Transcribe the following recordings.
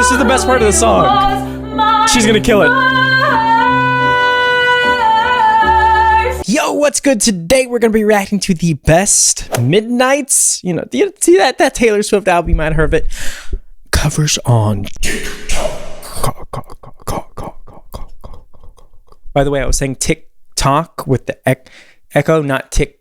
this is the best part of the song. She's gonna kill it. Yo, what's good? Today we're gonna be reacting to the best Midnights. You know, do you see that Taylor Swift album? You might have heard of it. Covers on TikTok. By the way, I was saying TikTok with the echo, not tick.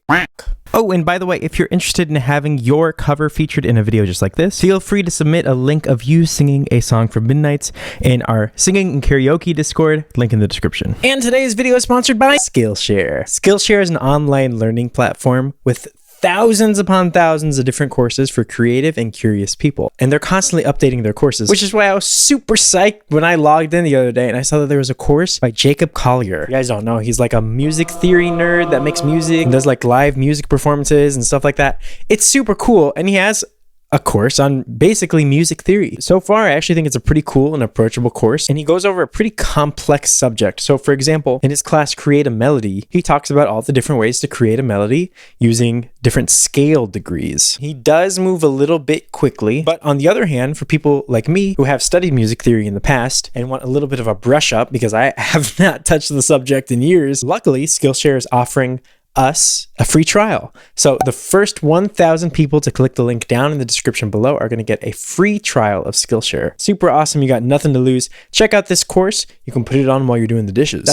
Oh, and by the way, if you're interested in having your cover featured in a video just like this, feel free to submit a link of you singing a song from Midnights in our singing and karaoke Discord, link in the description. And today's video is sponsored by Skillshare. Skillshare is an online learning platform with thousands upon thousands of different courses for creative and curious people. And they're constantly updating their courses, which is why I was super psyched when I logged in the other day and I saw that there was a course by Jacob Collier. You guys don't know, he's like a music theory nerd that makes music and does like live music performances and stuff like that. It's super cool. And he has a course on basically music theory. So far, I actually think it's a pretty cool and approachable course, and he goes over a pretty complex subject. So for example, in his class, Create a Melody, he talks about all the different ways to create a melody using different scale degrees. He does move a little bit quickly, but on the other hand, for people like me who have studied music theory in the past and want a little bit of a brush up because I have not touched the subject in years, luckily Skillshare is offering us a free trial. So the first 1,000 people to click the link down in the description below are going to get a free trial of Skillshare. Super awesome. You got nothing to lose. Check out this course. You can put it on while you're doing the dishes.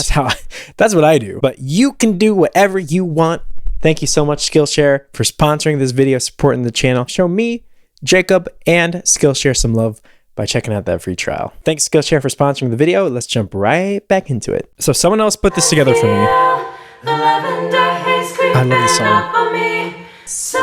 That's what I do. But you can do whatever you want. Thank you so much, Skillshare, for sponsoring this video, supporting the channel. Show me, Jacob, and Skillshare some love by checking out that free trial. Thanks, Skillshare, for sponsoring the video. Let's jump right back into it. So someone else put this together for me. The lavender haze creeping I love this song. up on me, so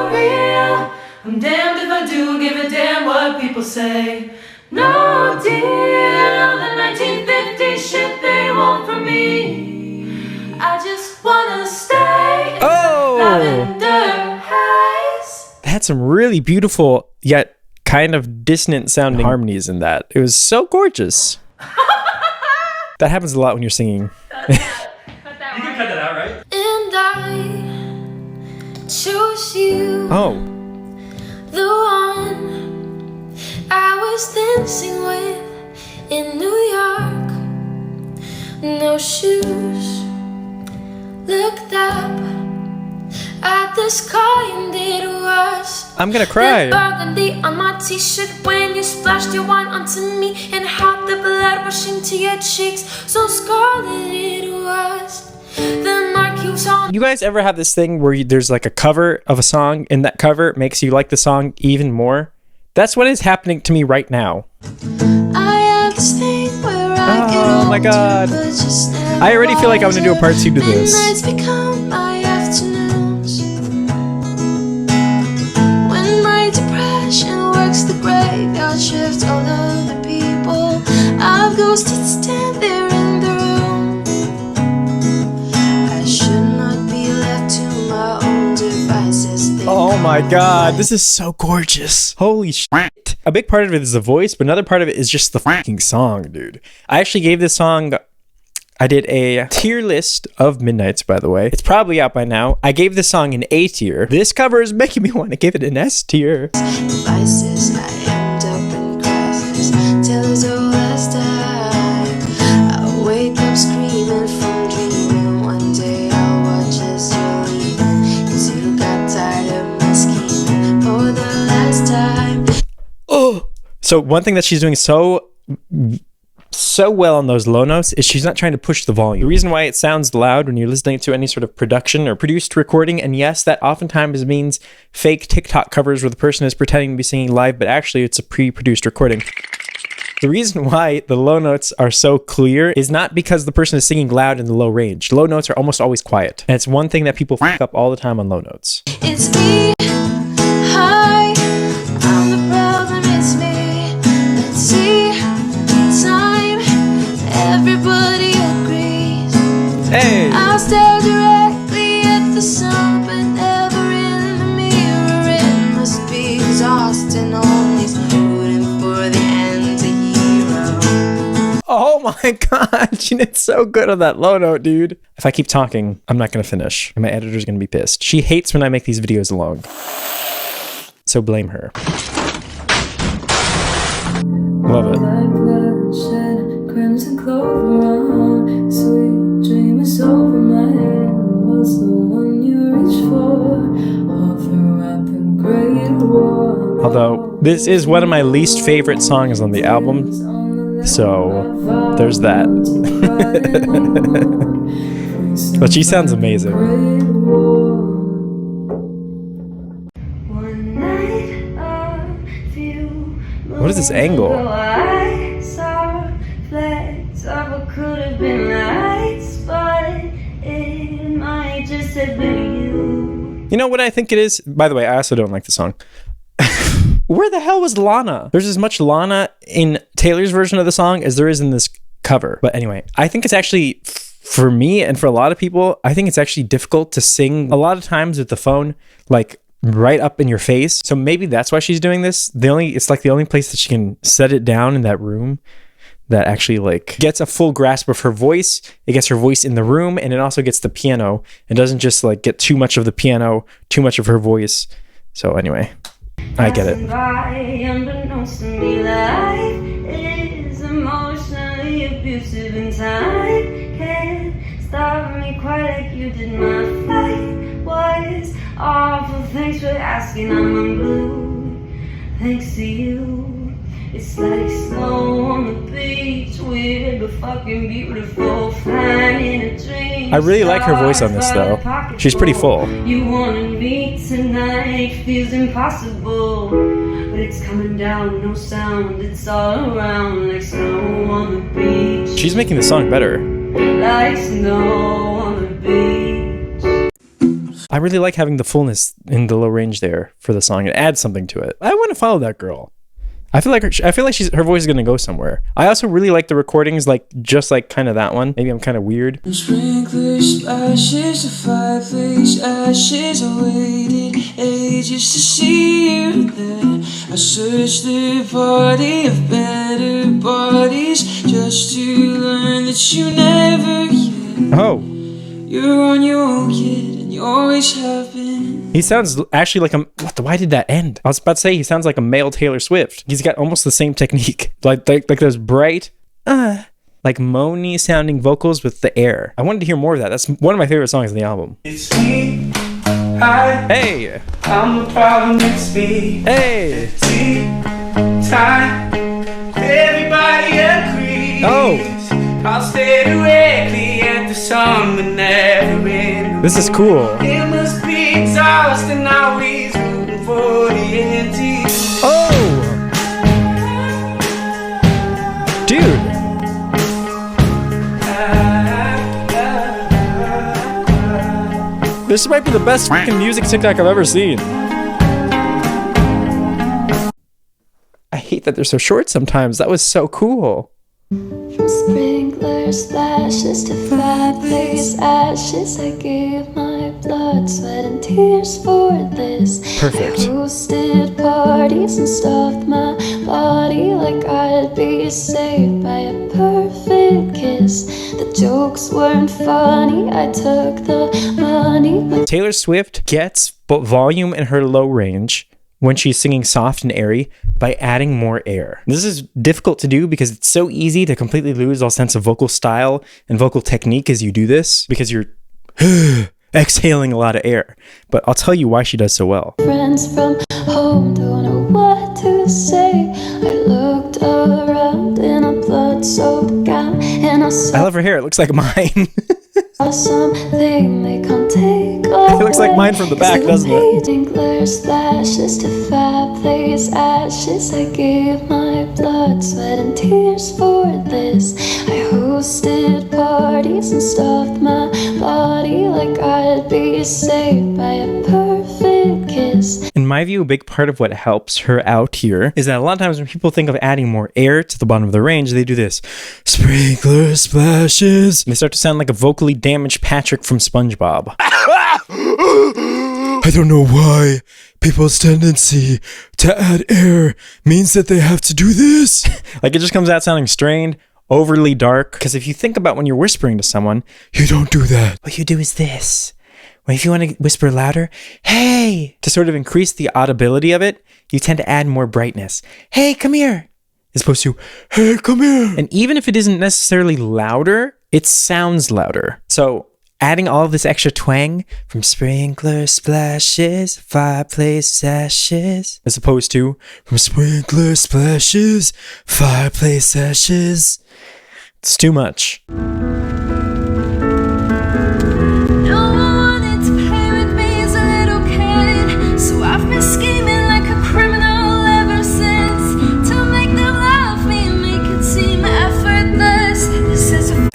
real. I'm damned if I do give a damn what people say. No deal, the 1950s shit they want from me. I just wanna stay. Oh! Lavender haze. They had some really beautiful yet kind of dissonant sounding harmonies in that. It was so gorgeous. That happens a lot when you're singing. You can cut that out, right? And I chose you. Oh. The one I was dancing with in New York. No shoes. Looked up at the sky and it was I'm gonna cry. the burgundy on my t-shirt when you splashed your wine onto me and how the blood rushed into your cheeks. So scarlet it was. The mark you saw. You guys ever have this thing where there's like a cover of a song and that cover makes you like the song even more? That's what is happening to me right now. I have this thing where I get Oh my god. I already feel like I'm gonna do a part 2 to this. Midnights become my afternoons. When my depression works the graveyard shift, all of the people I've ghosted stand there in the room. I should not be left to my own devices. Oh my god, this is so gorgeous. Holy shit. A big part of it is the voice, but another part of it is just the fucking song, dude. I actually gave this song, I did a tier list of Midnights, by the way. It's probably out by now. I gave this song an A tier. This cover is making me want to give it an S tier. Devices, I end up in crisis. Till it's all last time. I wake up screaming from dreaming. One day I'll watch as you're leaving. 'Cause you got tired of my scheming for the last time. Oh, so one thing that she's doing so well on those low notes is she's not trying to push the volume. The reason why it sounds loud when you're listening to any sort of production or produced recording, and yes, that oftentimes means fake TikTok covers where the person is pretending to be singing live, but actually it's a pre-produced recording. The reason why the low notes are so clear is not because the person is singing loud in the low range. Low notes are almost always quiet. And it's one thing that people fuck up all the time on low notes. It's me. Hi. I'm the problem. It's me. Let's see. Time. Everybody agrees. Hey. I'll stare directly at the sun, but never in the mirror. It must be exhausting. Always rooting for the anti-hero. Oh my god, she did so good on that low note, dude. If I keep talking, I'm not gonna finish, and my editor's gonna be pissed. She hates when I make these videos long. So blame her. Love it. Crimson clover on, sweet dream is over my head. Was the one you reached for, all throughout the great war. Although this is one of my least favorite songs on the album, so there's that. But she sounds amazing. What is this angle? Could have been lights, but it might just have been you. You know what I think it is? By the way, I also don't like the song. Where the hell was Lana? There's as much Lana in Taylor's version of the song as there is in this cover. But anyway, I think it's actually, for me and for a lot of people, I think it's actually difficult to sing a lot of times with the phone, like right up in your face. So maybe that's why she's doing this. It's like the only place that she can set it down in that room that actually like gets a full grasp of her voice. It gets her voice in the room, and it also gets the piano. It doesn't just like get too much of the piano, too much of her voice. So anyway, I get it. Unbeknownst to me, life is emotionally abusive, and time can't stop me quite like you did. My fight was awful. Thanks for asking. I'm blue. Thanks to you. It's like snow on the beach, weird but fucking beautiful, flying in a dream. I really like her voice on this though. She's pretty full. You wanted me tonight, feels impossible, but it's coming down, no sound, it's all around like snow on the beach. She's making the song better. Like snow on the beach. I really like having the fullness in the low range there for the song. It adds something to it. I want to follow that girl. I feel like her voice is gonna go somewhere. I also really like the recordings, like just like kind of that one. Maybe I'm kind of weird. Sprinkler splashes of fireplace ashes. I waited ages to see you there. I searched the party of better bodies just to learn that you never yet. Oh. You're on your own, kid, and you always have been. He sounds actually like a... Why did that end? I was about to say he sounds like a male Taylor Swift. He's got almost the same technique. Like those bright, like moany sounding vocals with the air. I wanted to hear more of that. That's one of my favorite songs on the album. It's me. Hey. I'm the problem, it's me. Hey. Time. Everybody agrees. Oh. I'll stay directly at the song but never end. This is cool. It must be exhausting, always rooting for the empty. Oh! Dude! This might be the best fucking music TikTok I've ever seen. I hate that they're so short sometimes. That was so cool. From sprinkler splashes to fireplace ashes, I gave my blood, sweat, and tears for this. Perfect. I hosted parties and stuffed my body like I'd be saved by a perfect kiss. The jokes weren't funny, I took the money. Taylor Swift gets volume in her low range when she's singing soft and airy by adding more air. This is difficult to do because it's so easy to completely lose all sense of vocal style and vocal technique as you do this because you're exhaling a lot of air. But I'll tell you why she does so well. Friends from home don't know what to say. I looked around in a blood-soaked gown and I I love her hair. It looks like mine. saw something they can't take away. It looks like mine from the back, doesn't it? Sprinkler splashes to fireplace ashes. I gave my blood, sweat, and tears for this. I hosted parties and stuffed my body like I'd be saved by a perfect kiss. In my view, a big part of what helps her out here is that a lot of times when people think of adding more air to the bottom of the range, they do this. Sprinkler splashes. And they start to sound like a vocally damaged Patrick from SpongeBob. I don't know why people's tendency to add air means that they have to do this. Like it just comes out sounding strained, overly dark. Because if you think about when you're whispering to someone, you don't do that. What you do is this. Well, if you want to whisper louder, hey, to sort of increase the audibility of it, you tend to add more brightness. Hey, come here. as opposed to, hey, come here. And even if it isn't necessarily louder, it sounds louder. So adding all of this extra twang from sprinkler splashes, fireplace ashes, as opposed to from sprinkler splashes, fireplace ashes. It's too much.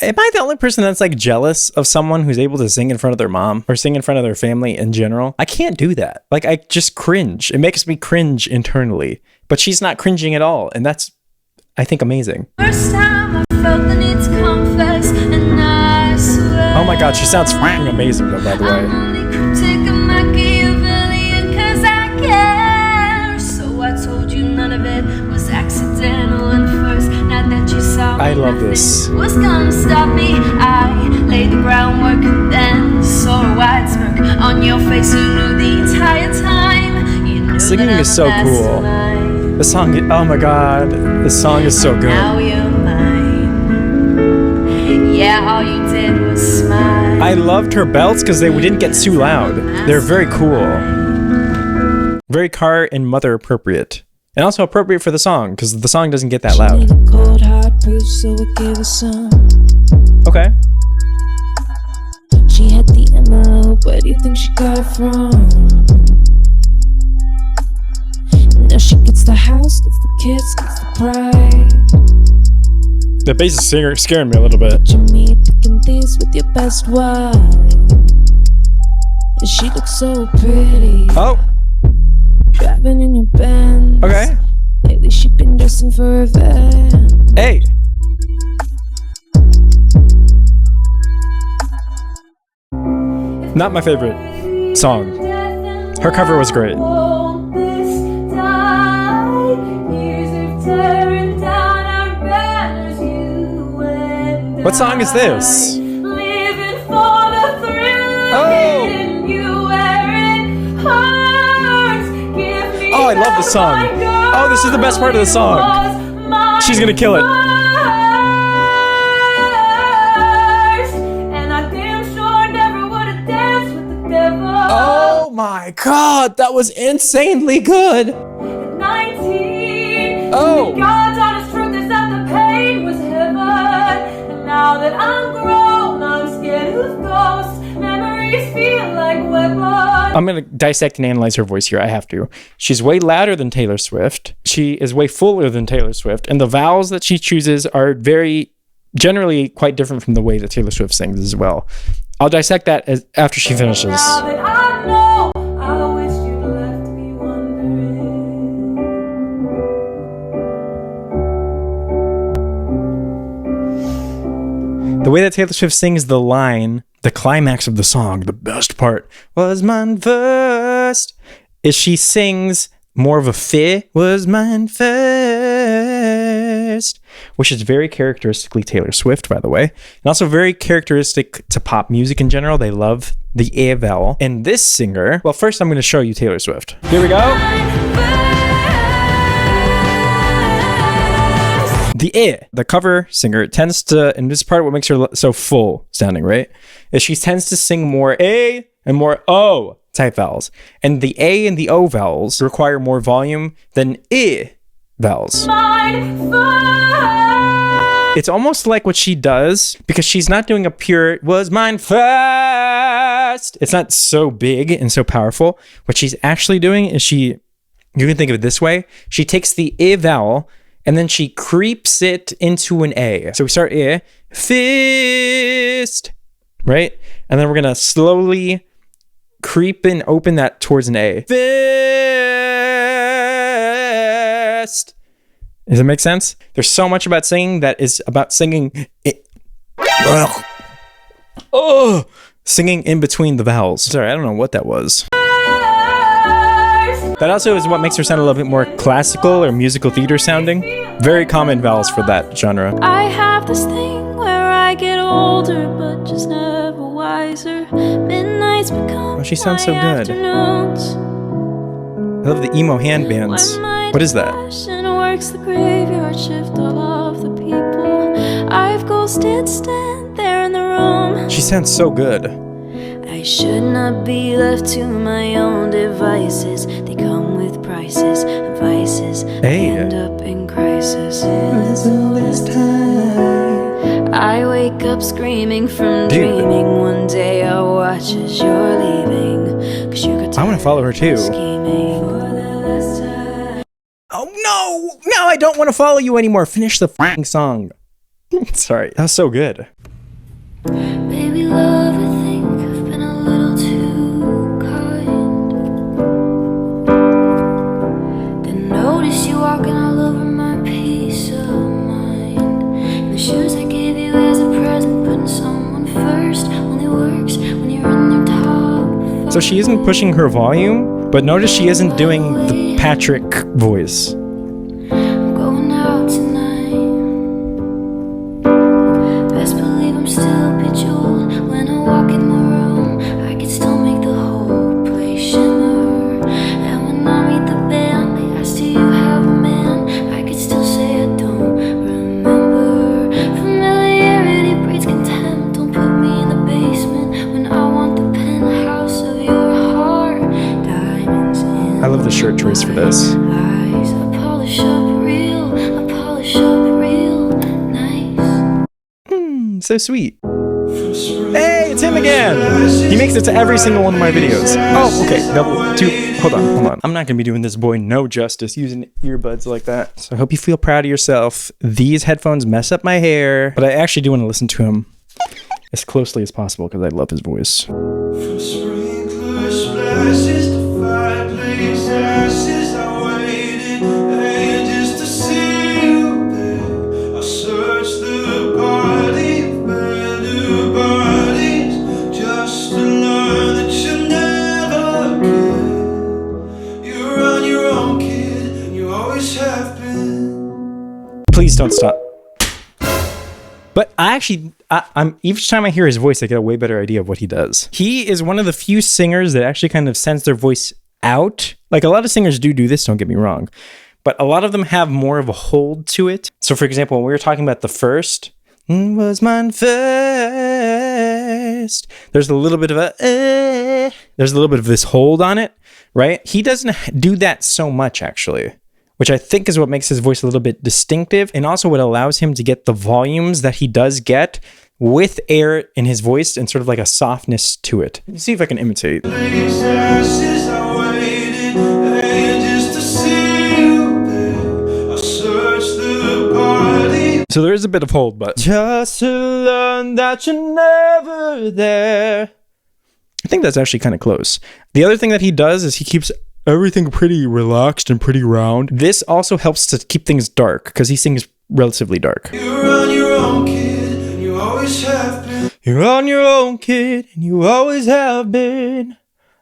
Am I the only person that's like jealous of someone who's able to sing in front of their mom or sing in front of their family in general? I can't do that. Like, I just cringe. It makes me cringe internally. But she's not cringing at all. And that's, I think, amazing. First time I felt the need to confess, and I swear, oh my God, she sounds f***ing amazing though, by the way. I'm only critic of Machiavellian 'cause I care. So I told you none of it was accidental and first. Now that you saw me, I love this. Was gonna stop me. I laid the groundwork and then saw a wide smirk on your face. You knew the entire time. You knew singing is so cool. The song, oh my God, this song is so good. Now you're mine. Yeah, all you did was smile. I loved her belts because they didn't get too loud. They're very cool. Very car and mother appropriate. And also appropriate for the song, because the song doesn't get that loud. Cold, hard proof, so it gave her some. Okay. She had the envelope, where do you think she got it from? Now she gets the house, gets the kids, gets the pride. The bass is scaring me a little bit. You me picking these with your best wife. And she looks so pretty. Oh. Driving in your Benz. Okay. Lately she been dressing for revenge. Hey. Not my favorite song. Her cover was great. What song is this? Oh, I love this song. Oh, this is the best part of the song. She's gonna kill it. Oh my God, that was insanely good. Oh. God's honest truth is that the pain was heaven. And now that I'm grown, I'm scared of ghosts. Memories feel like weapons. I'm gonna dissect and analyze her voice here. I have to. She's way louder than Taylor Swift. She is way fuller than Taylor Swift. And the vowels that she chooses are generally quite different from the way that Taylor Swift sings as well. I'll dissect that after she finishes. Now that I know, I wish you'd left me wondering. The way that Taylor Swift sings the line, the climax of the song, the best part, was mine first, is she sings more of a fe, was mine first, which is very characteristically Taylor Swift, by the way, and also very characteristic to pop music in general. They love the e vowel. And this singer, well, first I'm going to show you Taylor Swift. Here we go. The the cover singer tends to, and this is part of what makes her so full sounding, right? Is she tends to sing more A and more O type vowels. And the A and the O vowels require more volume than I vowels. It's almost like what she does, because she's not doing a pure, was mine first. It's not so big and so powerful. What she's actually doing is you can think of it this way. She takes the I vowel, and then she creeps it into an A. So we start I, fist, right? And then we're going to slowly creep and open that towards an A. Fist. Does that make sense? There's so much about singing that is about singing. Singing in between the vowels. Sorry, I don't know what that was. That also is what makes her sound a little bit more classical or musical theater sounding. Very common vowels for that genre. I have this thing where I get older, but just never wiser. Midnights become she sounds so good. I love the emo hand bands. What is that? works the graveyard shift, all of the people I've ghosted stand there in the room. She sounds so good. I should not be left to my own devices. They come with prices and vices. Hey. I end up in crisis. I wake up screaming from dreaming. One day I'll watch as you're leaving. 'Cause you got I want to follow her too. scheming for the last time. Oh no! No, I don't want to follow you anymore. Finish the f***ing song. Sorry, that was so good. Baby love, I think I've been a little too kind. Then notice you walking all over my peace of mind. And the shoes I gave you as a present, putting someone first only works when you're in their top. So she isn't pushing her volume, but notice she isn't doing the Patrick voice. I'm going out tonight. Best believe I'm still bejeweled when I walk in the room. I can still make the whole place shimmer. And when I meet the band, they ask, do you have a man? I could still say I don't remember. Familiarity breeds contempt. Don't put me in the basement when I want the penthouse of your heart. Diamonds in I love the shirt choice for this. eyes. I polish up real nice. So sweet. Hey, it's him again! He makes it to every single one of my videos. Oh, okay. Hold on. I'm not gonna be doing this boy no justice using earbuds like that. So I hope you feel proud of yourself. These headphones mess up my hair, but I actually do want to listen to him as closely as possible because I love his voice. From sprinkler splashes to fireplace ashes, I waited ages to see you there. I searched the body of better bodies just to learn that you never cared. You're on your own, kid, and you always have been. Please don't stop. But I'm each time I hear his voice, I get a way better idea of what he does. He is one of the few singers that actually kind of sends their voice out. Like a lot of singers do this, don't get me wrong. But a lot of them have more of a hold to it. So for example, when we were talking about the first, was mine first. There's a little bit of there's a little bit of this hold on it, right? He doesn't do that so much actually, which I think is what makes his voice a little bit distinctive and also what allows him to get the volumes that he does get with air in his voice and sort of like a softness to it. Let me see if I can imitate. These ashes, I waited ages to see you there. I searched the body. So there is a bit of hold, but just to learn that you're never there. I think that's actually kind of close. The other thing that he does is he keeps everything pretty relaxed and pretty round. This also helps to keep things dark because he sings relatively dark. You're on your own, kid, and you always have been. You're on your own, kid, and you always have been.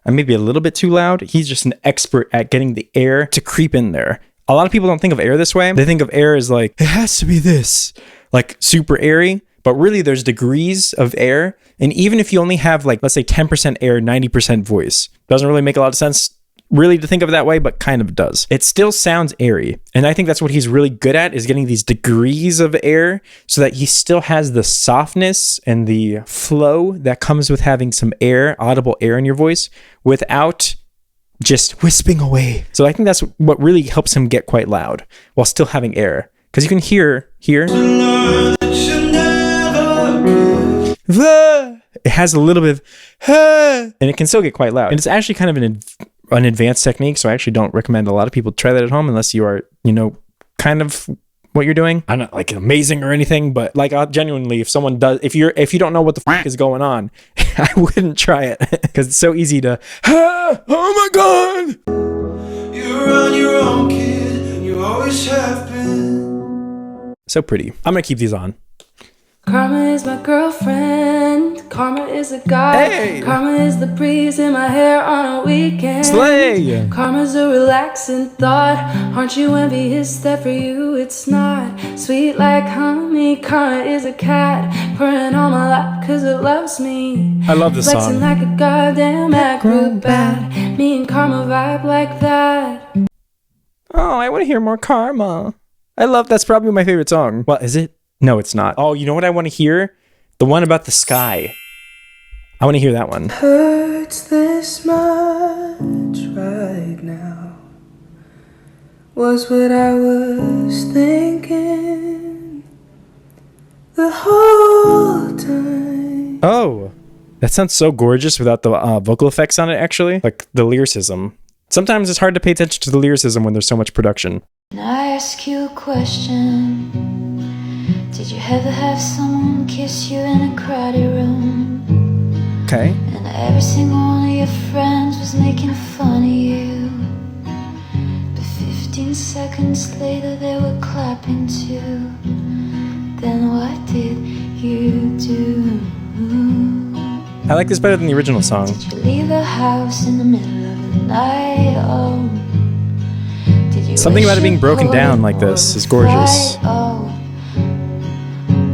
I may be a little bit too loud. He's just an expert at getting the air to creep in there. A lot of people don't think of air this way. They think of air as like, it has to be this, like super airy. But really there's degrees of air. And even if you only have like, let's say 10% air, 90% voice, doesn't really make a lot of sense really to think of it that way, but kind of does. It still sounds airy. And I think that's what he's really good at, is getting these degrees of air so that he still has the softness and the flow that comes with having some air, audible air in your voice without just wisping away. So I think that's what really helps him get quite loud while still having air. Because you can hear here. It has a little bit of, and it can still get quite loud. And it's actually kind of an advanced technique, so I actually don't recommend a lot of people try that at home unless you are, you know, kind of what you're doing. I'm not like amazing or anything, but like genuinely, if someone does, if you don't know what the f is going on, I wouldn't try it because it's so easy to, oh my god. You're on your own, kid, and you always have been. So pretty. I'm gonna keep these on. Karma is my girlfriend. Karma is a guy. Hey. Karma is the breeze in my hair on a weekend. Slay. Karma's a relaxing thought. Aren't you envious that for you it's not sweet like honey? Karma is a cat purring on my lap cause it loves me. I love this Flexing song. like a goddamn acrobat. Me and Karma vibe like that. Oh, I want to hear more Karma. That's probably my favorite song. Well, is it? No, it's not. Oh, you know what I want to hear? The one about the sky. I want to hear that one. Hurts this much right now was what I was thinking the whole time. Oh, that sounds so gorgeous without the vocal effects on it, actually. Like the lyricism. Sometimes it's hard to pay attention to the lyricism when there's so much production. Can I ask you a question? Did you ever have someone kiss you in a crowded room? Okay. And every single one of your friends was making fun of you. But 15 seconds later they were clapping too. Then what did you do? I like this better than the original song. Did you leave the house in the middle of the night? Oh, did you Something wish about it being you broken down could like this or is gorgeous. fly? Oh,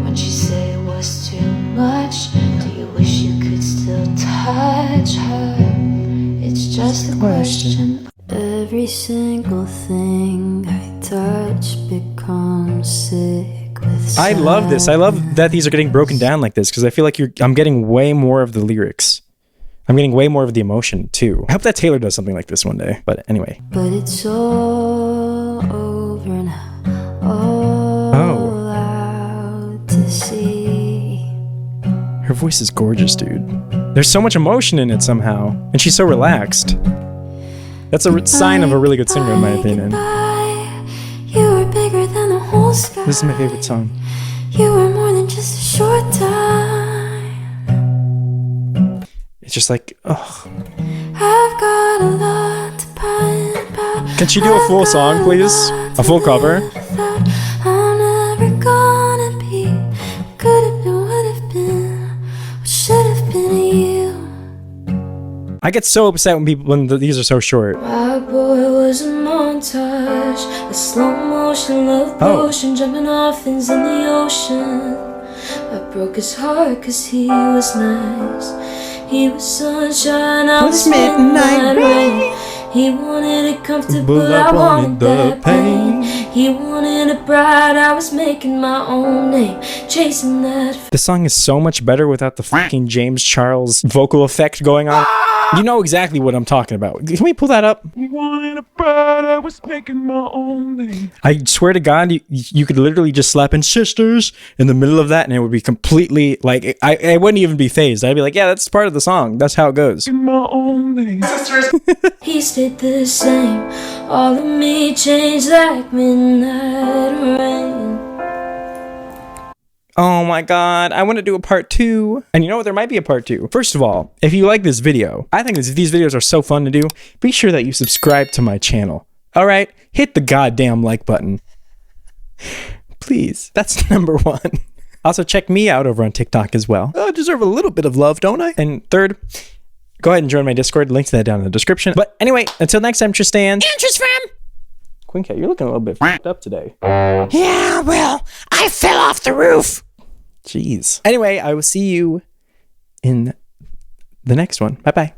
when she said it was too much, do you wish you could still touch her? It's just a question. Every single thing I touch becomes sick. I love this. I love that these are getting broken down like this because I feel like I'm getting way more of the lyrics. I'm getting way more of the emotion too. I hope that Taylor does something like this one day. But anyway. But it's all over now. All out to see. Her voice is gorgeous, dude. There's so much emotion in it somehow. And she's so relaxed. That's a sign of a really good singer in my opinion. You were bigger than the whole sky. This is my favorite song. You were more than just a short time. It's just like, ugh. I've got a lot to pine about. Can she do a full song, please? A full cover? I'm never gonna be. Could have been, would have been, what should have been you. I get so upset when these are so short. My boy was a montage, a slow motion love potion, jumping off things in the ocean. I broke his heart cause he was nice. He was sunshine, I was midnight rain. He wanted it comfortable, I wanted the pain. He wanted a bride, I was making my own name, chasing that. This song is so much better without the fucking James Charles vocal effect going on. You know exactly what I'm talking about. Can we pull that up? You wanted a bride, I was making my own name. I swear to God, you could literally just slap in sisters in the middle of that and it would be completely, like, I wouldn't even be phased. I'd be like, yeah, that's part of the song. That's how it goes. My own name. He stayed the same, all of me changed like midnight rain. Oh my God, I want to do a part 2. And you know what? There might be a part 2. First of all, if you like this video, I think these videos are so fun to do. Be sure that you subscribe to my channel. All right? Hit the goddamn like button. Please. That's number 1. Also, check me out over on TikTok as well. I deserve a little bit of love, don't I? And third, go ahead and join my Discord. Links to that down in the description. But anyway, until next time, Tristan. And Tristan! Queen Cat, you're looking a little bit f***ed up today. Yeah, well, I fell off the roof. Jeez. Anyway, I will see you in the next one. Bye-bye.